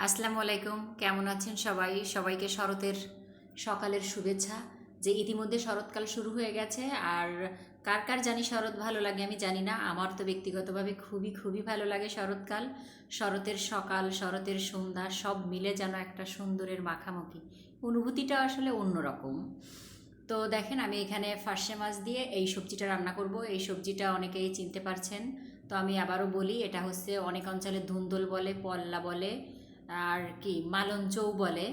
আসসালামু আলাইকুম, কেমন আছেন সবাই? সবাইকে শরতের সকালের শুভেচ্ছা। যে ইতিমধ্যে শরৎকাল শুরু হয়ে গেছে, আর কার কার জানি শরৎ ভালো লাগে আমি জানি না। আমার তো ব্যক্তিগতভাবে খুবই খুবই ভালো লাগে শরৎকাল। শরতের সকাল, শরতের সন্ধ্যা সব মিলে যেন একটা সুন্দরের মাখামাখি অনুভূতিটা আসলে অন্যরকম। তো দেখেন, আমি এখানে ফার্সে মাছ দিয়ে এই সবজিটা রান্না করব। এই সবজিটা অনেকেই চিনতে পারছেন। তো আমি আবারও বলি, এটা হচ্ছে অনেক অঞ্চলে ধুন্দল বলে, পল্লা বলে, আর কি মালঞ্চও বলে।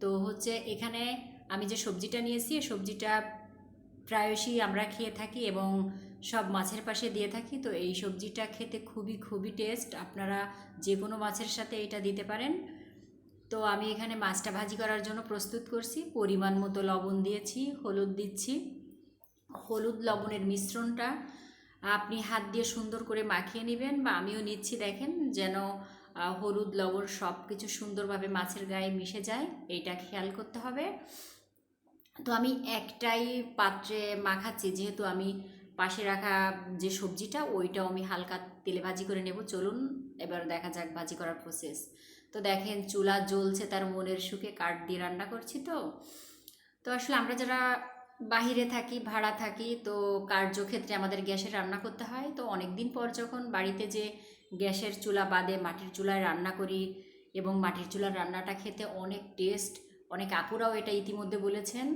তো হচ্ছে এখানে আমি যে সবজিটা নিয়েছি, এই সবজিটা প্রায়শই আমরা খেয়ে থাকি এবং সব মাছের পাশে দিয়ে থাকি। তো এই সবজিটা খেতে খুবই খুবই টেস্ট। আপনারা যে কোনো মাছের সাথে এটা দিতে পারেন। তো আমি এখানে মাছটা ভাজি করার জন্য প্রস্তুত করছি। পরিমাণ মতো লবণ দিয়েছি, হলুদ দিচ্ছি। হলুদ লবণের মিশ্রণটা আপনি হাত দিয়ে সুন্দর করে মাখিয়ে নেবেন, বা আমিও নিচ্ছি, দেখেন যেন হলুদ লবণ সব কিছু সুন্দরভাবে মাছের গায়ে মিশে যায়, এইটা খেয়াল করতে হবে। তো আমি একটাই পাত্রে মাখাচ্ছি, যেহেতু আমি পাশে রাখা যে সবজিটা ওইটাও আমি হালকা তেলে ভাজি করে নেব। চলুন এবার দেখা যাক ভাজি করার প্রসেস। তো দেখেন চুলা জ্বলছে, তার মনের সুখে কাঠ দিয়ে রান্না করছি। তো আসলে আমরা যারা বাহিরে থাকি, ভাড়া থাকি, তো কার্যক্ষেত্রে আমাদের গ্যাসে রান্না করতে হয়। তো অনেক দিন পর যখন বাড়িতে যে গ্যাসের চুলা বাদে মাটির চুলায় রান্না করি, এবং মাটির চুলার রান্নাটা খেতে অনেক টেস্ট, অনেক আপুরাও এটা ইতিমধ্যে বলেছেন।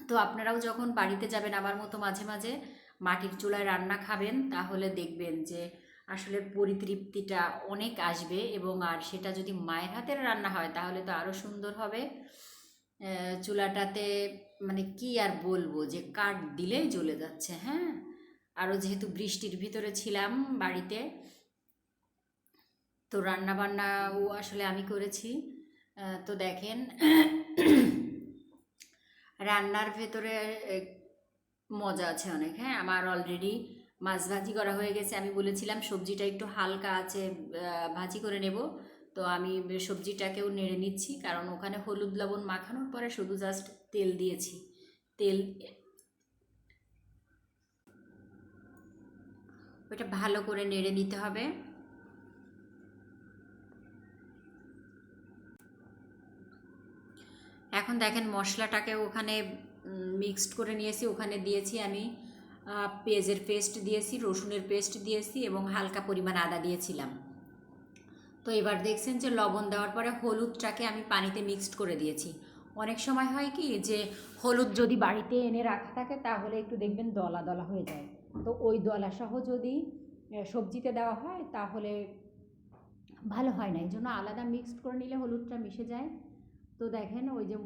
তো আপনারাও যখন বাড়িতে যাবেন আমার মতো মাঝে মাঝে মাটির চুলায় রান্না খাবেন, তাহলে দেখবেন যে আসলে পরিতৃপ্তিটা অনেক আসবে। এবং আর সেটা যদি মায়ের হাতের রান্না হয় তাহলে তো আরও সুন্দর হবে। চুলাটাতে মানে কি আর বলবো, যে কাঠ দিলেই জ্বলে যাচ্ছে। হ্যাঁ, আরও যেহেতু বৃষ্টির ভিতরে ছিলাম বাড়িতে, তো রান্না বান্নাও আসলে আমি করেছি। তো দেখেন রান্নার ভেতরে মজা আছে অনেক। হ্যাঁ, আমার অলরেডি মাছ ভাজি করা হয়ে গেছে। আমি বলেছিলাম সবজিটা একটু হালকা আছে ভাজি করে নেব। তো আমি সবজিটাকেও নেড়ে নিচ্ছি, কারণ ওখানে হলুদ লবণ মাখানোর পরে শুধু জাস্ট তেল দিয়েছি। তেল, ওইটা ভালো করে নেড়ে নিতে হবে। এখন দেখেন মশলাটাকে ওখানে মিক্সড করে নিয়েছি। ওখানে দিয়েছি আমি পেঁয়াজের পেস্ট দিয়েছি, রসুনের পেস্ট দিয়েছি, এবং হালকা পরিমাণ আদা দিয়েছিলাম। তো এবার দেখছেন যে লবণ দেওয়ার পরে হলুদটাকে আমি পানিতে মিক্সড করে দিয়েছি। অনেক সময় হয় কি যে হলুদ যদি বাড়িতে এনে রাখা থাকে তাহলে একটু দেখবেন দলা দলা হয়ে যায়। তো ওই দলা সহ যদি সবজিতে দেওয়া হয় তাহলে ভালো হয় না, এই জন্য আলাদা মিক্সড করে নিলে হলুদটা মিশে যায়। তো দেখেন ওই যে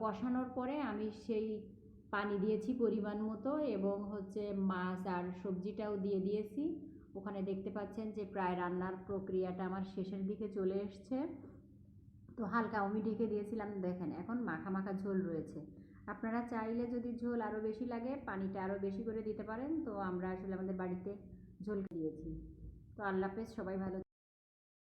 কষানোর পরে আমি সেই পানি দিয়েছি পরিমাণ মতো, এবং হচ্ছে মাছ আর সবজিটাও দিয়ে দিয়েছি। ওখানে দেখতে পাচ্ছেন যে প্রায় রান্নার প্রক্রিয়াটা আমার শেষের দিকে চলে এসছে। তো হালকা আমি ঢেকে দিয়েছিলাম, দেখেন এখন মাখা মাখা ঝোল রয়েছে। আপনারা চাইলে যদি ঝোল আরও বেশি লাগে পানিটা আরও বেশি করে দিতে পারেন। তো আমরা আসলে আমাদের বাড়িতে ঝোল দিয়েছি। তো আল্লাহ হাফেজ, সবাই ভালো